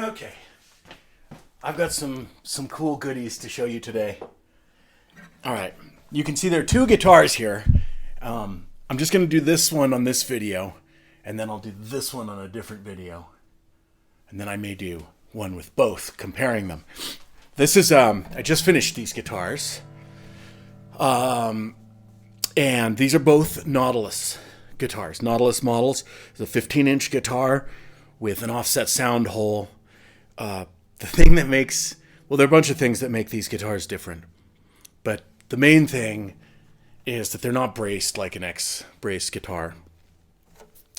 Okay, I've got some cool goodies to show you today. All right, you can see there are two guitars here. I'm just going to do this one on this video, and then I'll do this one on a different video. And then I may do one with both, comparing them. This is, I just finished these guitars. And these are both Naulilus guitars. Naulilus models. It's a 15-inch guitar with an offset sound hole. The thing that makes, well, there are a bunch of things that make these guitars different. But the main thing is that they're not braced like an X-braced guitar.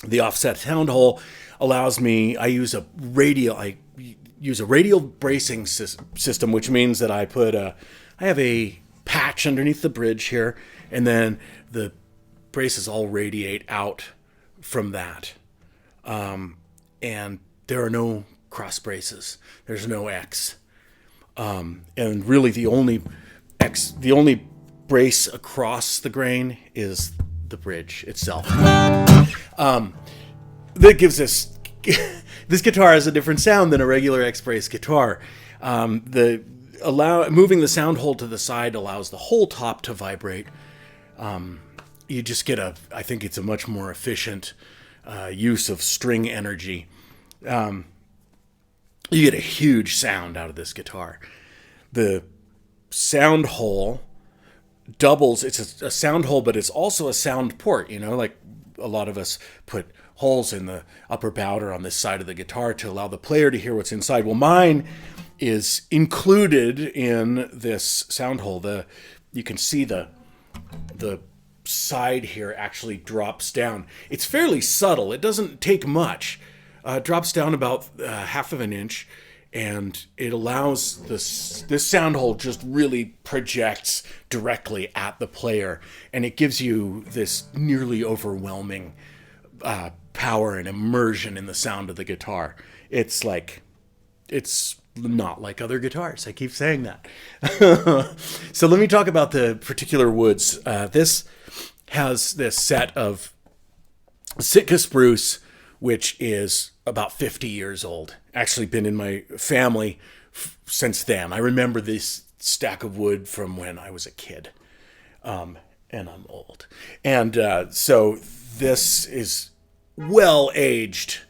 The offset sound hole allows me, I use a radial bracing system, which means that I have a patch underneath the bridge here, and then the braces all radiate out from that. And there are no cross braces. There's no X. And really the only brace across the grain is the bridge itself. That gives us this guitar has a different sound than a regular X-brace guitar. Moving the sound hole to the side allows the whole top to vibrate. You just get I think it's a much more efficient use of string energy. You get a huge sound out of this guitar. The sound hole doubles. It's a sound hole, but it's also a sound port. Like a lot of us put holes in the upper bowder on this side of the guitar to allow the player to hear what's inside. Well, mine is included in this sound hole. You can see the side here actually drops down. It's fairly subtle. It doesn't take much. It drops down about half of an inch, and it allows this sound hole just really projects directly at the player, and it gives you this nearly overwhelming power and immersion in the sound of the guitar. It's not like other guitars. I keep saying that. So let me talk about the particular woods. This has this set of Sitka spruce, which is about 50 years old. Actually been in my family since then. I remember this stack of wood from when I was a kid. And I'm old. And so this is well-aged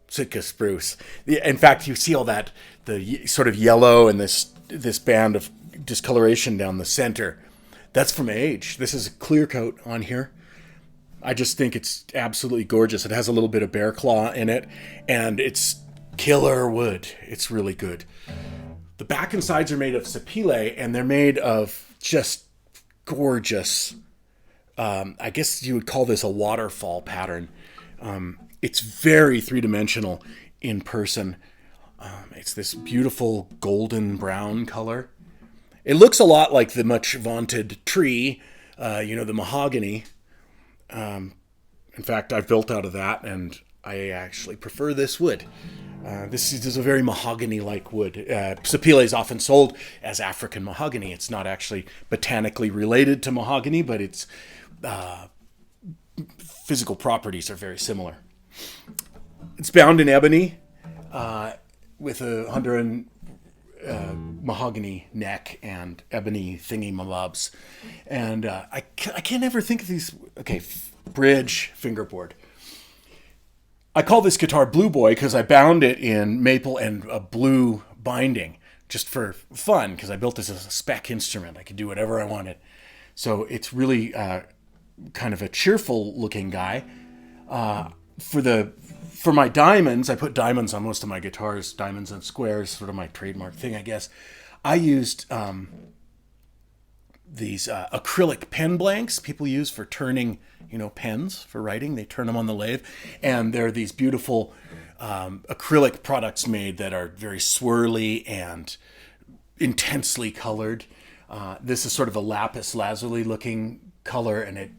Sitka spruce. In fact, you see all that, the sort of yellow and this band of discoloration down the center. That's from age. This is a clear coat on here. I just think it's absolutely gorgeous. It has a little bit of bear claw in it, and it's killer wood. It's really good. The back and sides are made of sapele, and they're made of just gorgeous, I guess you would call this a waterfall pattern. It's very three-dimensional in person. It's this beautiful golden brown color. It looks a lot like the much vaunted tree, the mahogany. In fact, I've built out of that, and I actually prefer this wood. This is a very mahogany-like wood. Sapele is often sold as African mahogany. It's not actually botanically related to mahogany, but its physical properties are very similar. It's bound in ebony with a mahogany neck and ebony thingy-mabobs. And I can't ever think of these. Okay, bridge, fingerboard. I call this guitar Blue Boy because I bound it in maple and a blue binding just for fun, because I built this as a spec instrument. I could do whatever I wanted. So it's really kind of a cheerful looking guy. For my diamonds, I put diamonds on most of my guitars, diamonds and squares, sort of my trademark thing, I guess. I used these acrylic pen blanks people use for turning, pens for writing. They turn them on the lathe, and they're these beautiful acrylic products made that are very swirly and intensely colored. This is sort of a lapis lazuli looking color, and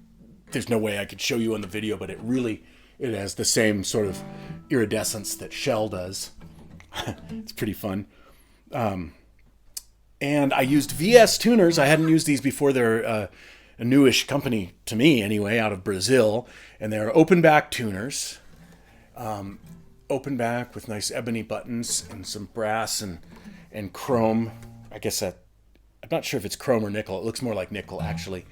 there's no way I could show you on the video, but it has the same sort of iridescence that shell does. It's pretty fun. And I used VS tuners. I hadn't used these before. They're a newish company to me anyway, out of Brazil. And they're open back tuners. open back with nice ebony buttons and some brass and chrome. I guess I'm not sure if it's chrome or nickel. It looks more like nickel, actually.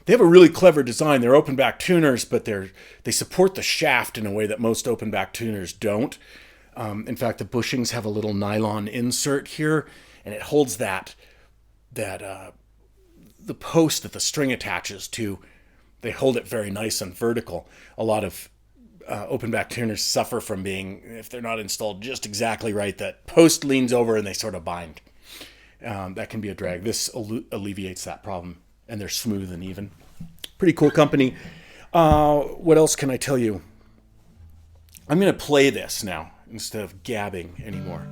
They have a really clever design. They're open back tuners, but they support the shaft in a way that most open back tuners don't. In fact, the bushings have a little nylon insert here, and it holds the post that the string attaches to. They hold it very nice and vertical. A lot of open back tuners suffer from being, if they're not installed just exactly right, that post leans over and they sort of bind. That can be a drag. This alleviates that problem, and they're smooth and even. Pretty cool company. What else can I tell you? I'm going to play this now instead of gabbing anymore.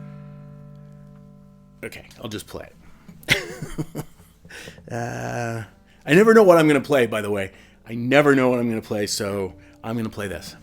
Okay, I'll just play it. I never know what I'm going to play, by the way. I never know what I'm going to play, so I'm going to play this.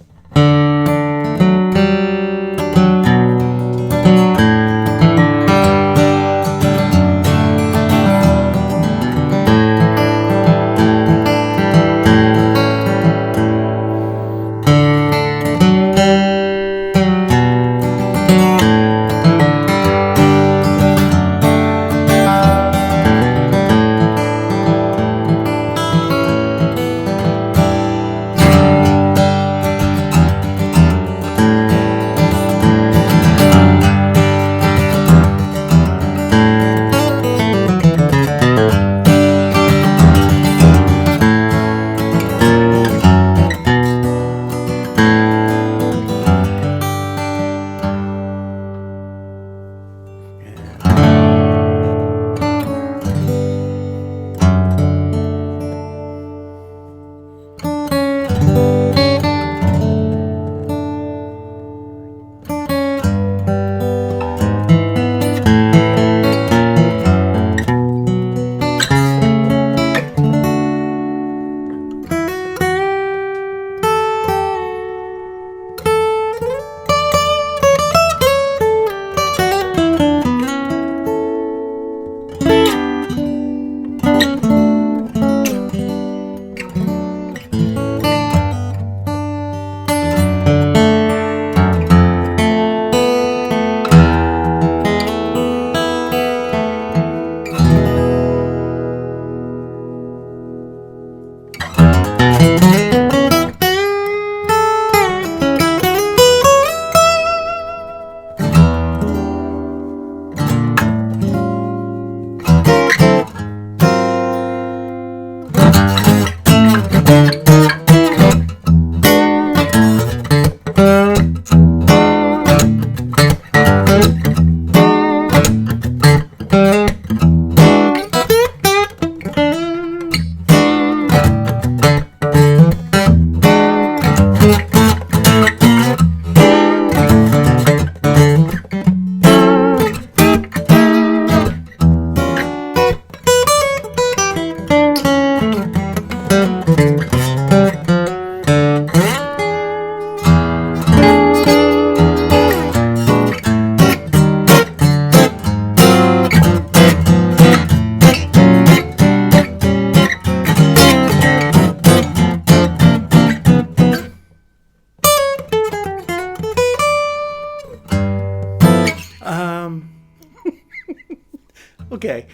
Okay.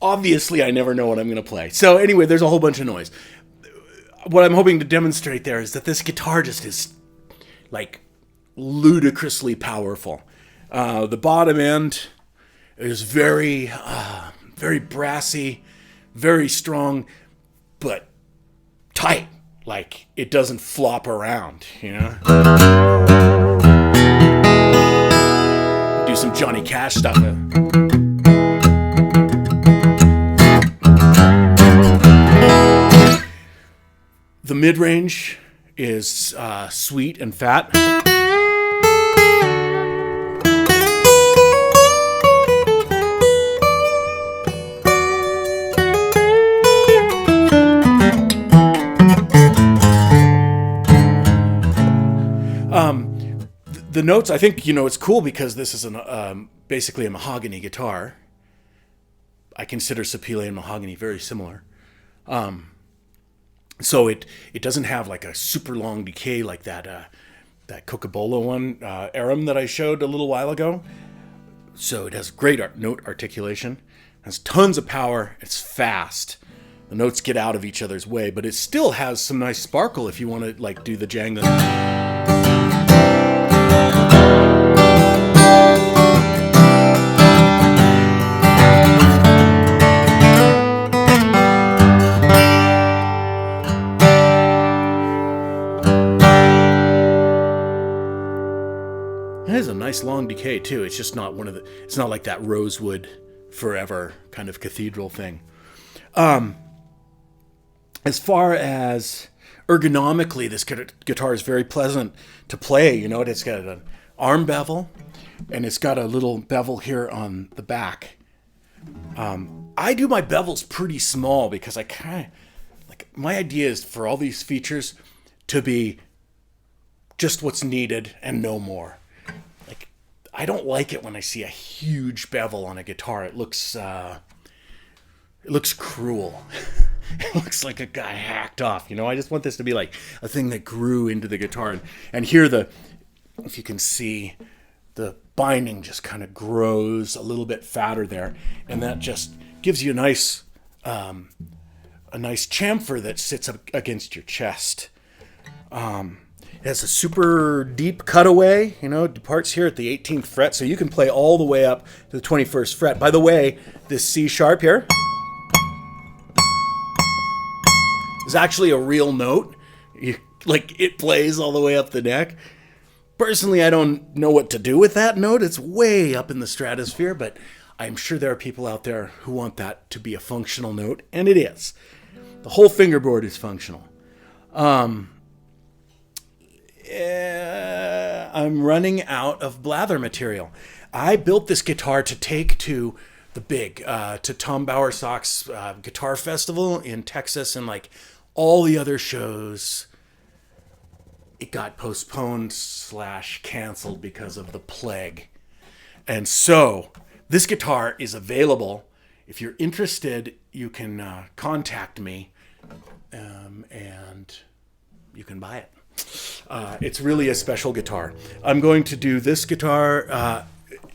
Obviously, I never know what I'm going to play. So anyway, there's a whole bunch of noise. What I'm hoping to demonstrate there is that this guitar just is, like, ludicrously powerful. The bottom end is very brassy, very strong, but tight. Like, it doesn't flop around, you know? Do some Johnny Cash stuff. The mid-range is sweet and fat. The notes, I think, it's cool because this is basically a mahogany guitar. I consider Sapele and mahogany very similar. So it doesn't have like a super long decay like that that Cocobolo one, Arum, that I showed a little while ago. So it has great note articulation, has tons of power, it's fast. The notes get out of each other's way, but it still has some nice sparkle if you want to like do the jangling. It has a nice long decay too. It's just not it's not like that rosewood forever kind of cathedral thing. As far as ergonomically, this guitar is very pleasant to play. You know, it's got an arm bevel, and it's got a little bevel here on the back. I do my bevels pretty small because I kind of, like, my idea is for all these features to be just what's needed and no more. Like, I don't like it when I see a huge bevel on a guitar. It looks cruel. It looks like a guy hacked off, you know. I just want this to be like a thing that grew into the guitar. And here, if you can see, the binding just kind of grows a little bit fatter there, and that just gives you a nice chamfer that sits up against your chest. It has a super deep cutaway, you know, it departs here at the 18th fret, so you can play all the way up to the 21st fret. By the way, this C sharp here is actually a real note. It plays all the way up the neck. Personally, I don't know what to do with that note. It's way up in the stratosphere, but I'm sure there are people out there who want that to be a functional note, and it is. The whole fingerboard is functional. I'm running out of blather material. I built this guitar to take to the to Tom Bowersock's Guitar Festival in Texas, and like all the other shows, it got postponed / canceled because of the plague. And so this guitar is available. If you're interested, you can contact me, and you can buy it. It's really a special guitar. I'm going to do this guitar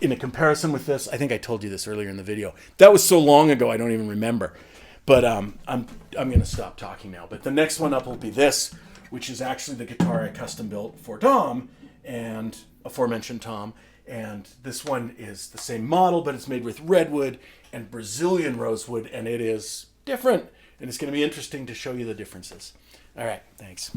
in a comparison with this. I think I told you this earlier in the video. That was so long ago, I don't even remember. But I'm going to stop talking now. But the next one up will be this, which is actually the guitar I custom built for Tom, and aforementioned Tom. And this one is the same model, but it's made with redwood and Brazilian rosewood, and it is different. And it's going to be interesting to show you the differences. All right, thanks.